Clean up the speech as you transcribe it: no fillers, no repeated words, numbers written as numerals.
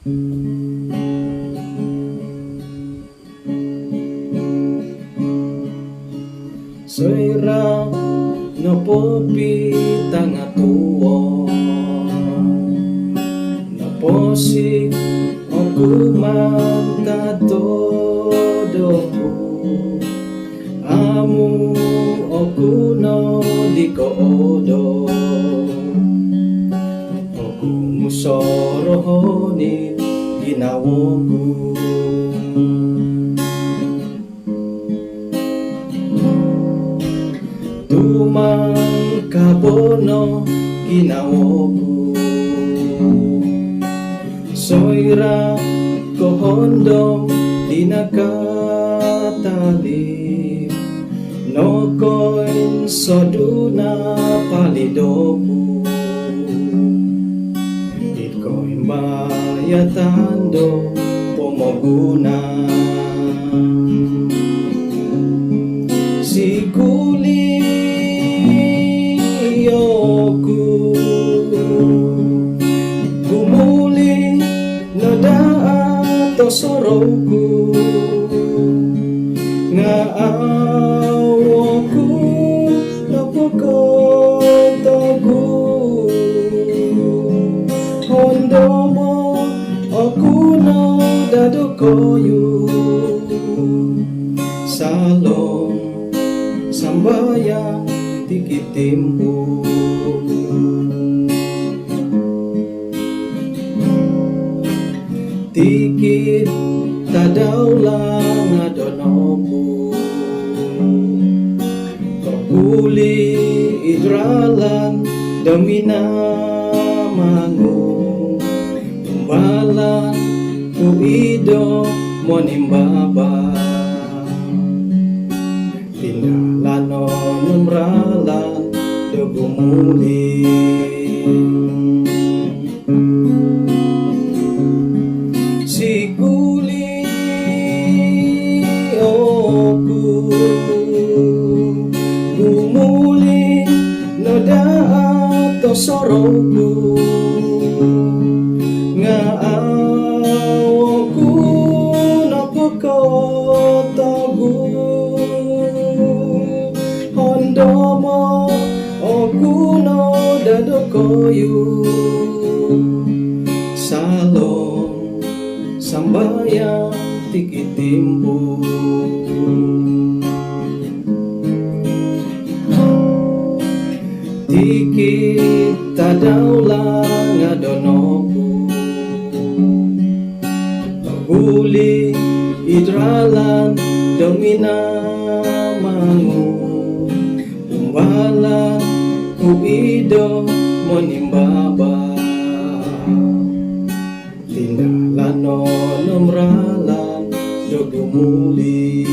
Soira nopo pitang atuwa nopo si oku mantatodoku amu oku no diko odo oku musorohoni ginawoku tumang kabono ginawoku soira kohondom dinakatali nokoin soduna palidoku itkoin bayatando pomoguna sikuli yoku gumuli nada ato soroku nga awoku napokotoku hondomo oku no dadokoyu salong sambayang tikitimbu tikit tadaulang adonoku kebuli idralan domina mangu tumbalan kuido monimbaba tindalano numralan dogumuli sikuli oku gumuli noda ato soroku nga awoku napokotogu hondomo oku no dadokoyu salong sambayang tikitimbu tikit tadaulang adonoku paguli idralan domina mangu umbalan kuido monimbaba tindalano numralan dogumuli